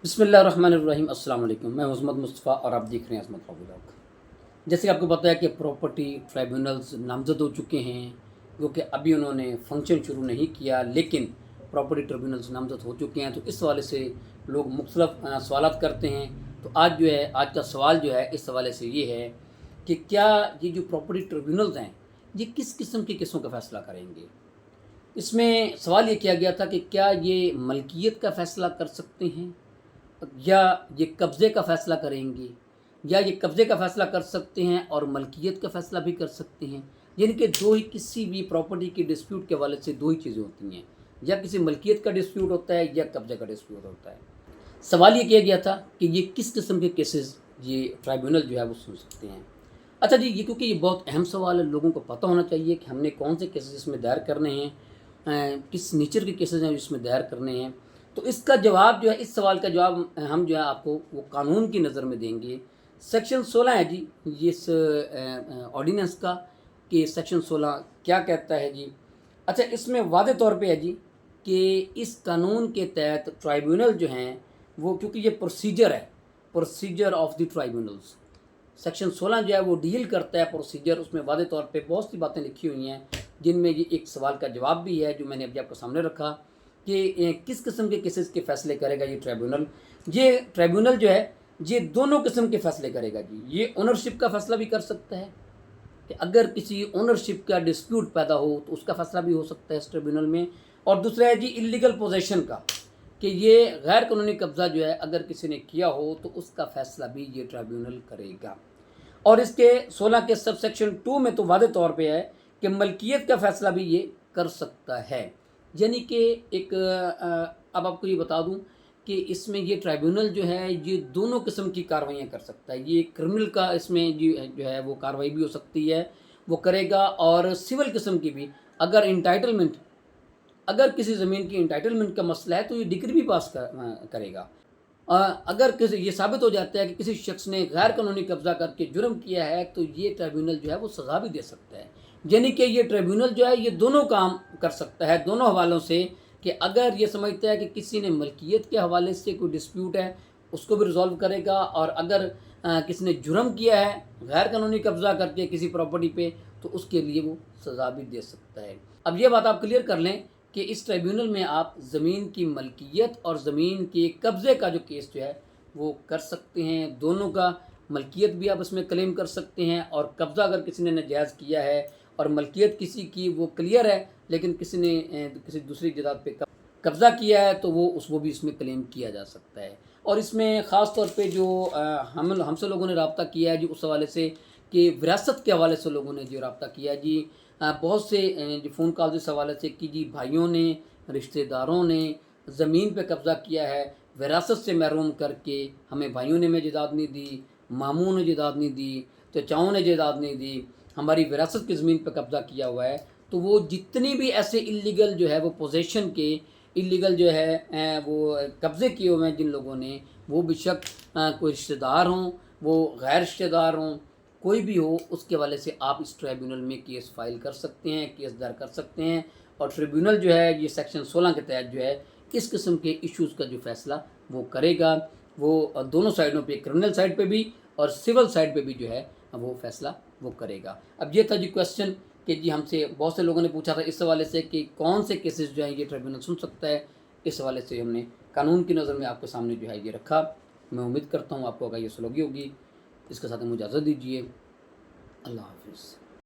बिस्मिल्लाहिर्रहमानिर्रहीम। अस्सलाम वालेकुम। मैं उस्मत मुस्तफ़ा और आप देख रहे हैं उस्मत व्लॉग। जैसे कि आपको पता है कि प्रॉपर्टी ट्राइब्यूनल्स नामज़द हो चुके हैं, क्योंकि अभी उन्होंने फंक्शन शुरू नहीं किया, लेकिन प्रॉपर्टी ट्रिब्यूनल्स नामज़द हो चुके हैं। तो इस हवाले से लोग मुख्तलिफ सवालात करते हैं। तो आज जो है, आज का सवाल जो है इस हवाले से ये है कि क्या ये जो प्रॉपर्टी ट्रिब्यूनल्स हैं, ये किस किस्म के केसों का फ़ैसला करेंगे। इसमें सवाल ये किया गया था कि क्या ये मलकियत का फ़ैसला कर सकते हैं, या ये कब्ज़े का फ़ैसला करेंगे, या ये कब्ज़े का फ़ैसला कर सकते हैं और मलकियत का फ़ैसला भी कर सकते हैं। यानी कि दो ही, किसी भी प्रॉपर्टी के डिस्प्यूट के हवाले से दो ही चीज़ें होती हैं, या किसी मलकियत का डिस्प्यूट होता है या कब्ज़े का डिस्प्यूट होता है। सवाल ये किया गया था कि ये किस किस्म के केसेस ये ट्राइब्यूनल जो है वो सुन सकते हैं। अच्छा जी, ये क्योंकि ये बहुत अहम सवाल है, लोगों को पता होना चाहिए कि हमने कौन से केसेस इसमें दायर करने हैं, किस नेचर के केसेस हैं इसमें दायर करने हैं। तो इसका जवाब जो है, इस सवाल का जवाब हम जो है आपको वो कानून की नज़र में देंगे। सेक्शन 16 है जी ये इस ऑर्डिनेंस का, कि सेक्शन 16 क्या कहता है जी। अच्छा, इसमें वादे तौर पे है जी कि इस कानून के तहत ट्राइब्यूनल जो हैं वो, क्योंकि ये प्रोसीजर है, procedure of the tribunals, section 16 जो है वो डील करता है प्रोसीजर। उसमें वादे तौर पे बहुत सी बातें लिखी हुई हैं, जिनमें ये एक सवाल का जवाब भी है जो मैंने अभी आपको सामने रखा कि किस किस्म के केसेस के फ़ैसले करेगा ये ट्राइब्यूनल। ये ट्राइब्यूनल जो है ये दोनों किस्म के फ़ैसले करेगा जी। ये ओनरशिप का फ़ैसला भी कर सकता है कि अगर किसी ओनरशिप का डिस्प्यूट पैदा हो तो उसका फ़ैसला भी हो सकता है इस ट्रिब्यूनल में। और दूसरा है जी इल्लीगल पोजेशन का, कि ये गैर कानूनी कब्ज़ा जो है अगर किसी ने किया हो तो उसका फ़ैसला भी ये ट्राइब्यूनल करेगा। और इसके 16 के सब सेक्शन 2 में तो वादे तौर पे है कि मलकियत का फ़ैसला भी ये कर सकता है। यानी कि एक अब आपको ये बता दूं कि इसमें ये ट्राइब्यूनल जो है ये दोनों किस्म की कार्रवाइयाँ कर सकता है। ये क्रिमिनल का इसमें जो है वो कार्रवाई भी हो सकती है, वो करेगा, और सिविल किस्म की भी। अगर इंटाइटलमेंट, अगर किसी ज़मीन की इंटाइटलमेंट का मसला है तो ये डिक्री भी पास करेगा। अगर किसी ये साबित हो जाता है कि किसी शख्स ने गैर कानूनी कब्ज़ा करके जुर्म किया है तो ये ट्रिब्यूनल जो है वो सज़ा भी दे सकता है। यानी कि ये ट्रिब्यूनल जो है ये दोनों काम कर सकता है, दोनों हवालों से, कि अगर ये समझता है कि किसी ने मलकियत के हवाले से कोई डिस्प्यूट है उसको भी रिजॉल्व करेगा, और अगर किसी ने जुर्म किया है गैर कानूनी कब्ज़ा करके किसी प्रॉपर्टी पे तो उसके लिए वो सज़ा भी दे सकता है। अब ये बात आप क्लियर कर लें कि इस ट्रिब्यूनल में आप ज़मीन की मलकियत और ज़मीन के कब्ज़े का जो केस जो है वो कर सकते हैं। दोनों का, मलकियत भी आप इसमें क्लेम कर सकते हैं, और कब्ज़ा अगर किसी ने नाजायज़ किया है और मलकियत किसी की वो क्लियर है, लेकिन किसी ने किसी दूसरी जायदाद पे कब्ज़ा किया है तो वो भी इसमें क्लेम किया जा सकता है। और इसमें ख़ास तौर पे जो हमसे लोगों ने रब्ता किया है जी उस हवाले से, कि विरासत के हवाले से लोगों ने जो रब्ता किया जी, बहुत से जो फ़ोन कॉल इस हवाले से कि जी भाइयों ने, रिश्तेदारों ने ज़मीन पे कब्ज़ा किया है, विरासत से महरूम करके हमें भाइयों ने में जायदाद नहीं दी, मामू ने जायदाद नहीं दी, चचाओं ने जायदाद नहीं दी, हमारी विरासत की ज़मीन पे कब्ज़ा किया हुआ है। तो वो जितनी भी ऐसे इल्लीगल जो है वो पोजेशन के, इल्लीगल जो है वो कब्ज़े किए हुए हैं जिन लोगों ने, वो बेशक कोई रिश्तेदार हों, वो गैर रिश्तेदार हों, कोई भी हो, उसके हवाले से आप इस ट्राइब्यूनल में केस फाइल कर सकते हैं, केस दायर कर सकते हैं। और ट्रिब्यूनल जो है ये सेक्शन 16 के तहत जो है इस किस्म के इश्यूज़ का जो फ़ैसला वो करेगा, वो दोनों साइडों पे, क्रिमिनल साइड पे भी और सिविल साइड पे भी जो है वो फ़ैसला वो करेगा। अब ये था जी क्वेश्चन, कि जी हमसे बहुत से लोगों ने पूछा था इस हवाले से कि कौन से केसेस जो हैं ये ट्रिब्यूनल सुन सकता है। इस हवाले से हमने कानून की नज़र में आपके सामने जो है ये रखा। मैं उम्मीद करता हूँ आपको अगर ये सुलगी होगी। इसके साथ मुझे इजाज़त दीजिए। अल्लाह हाफ़िज़।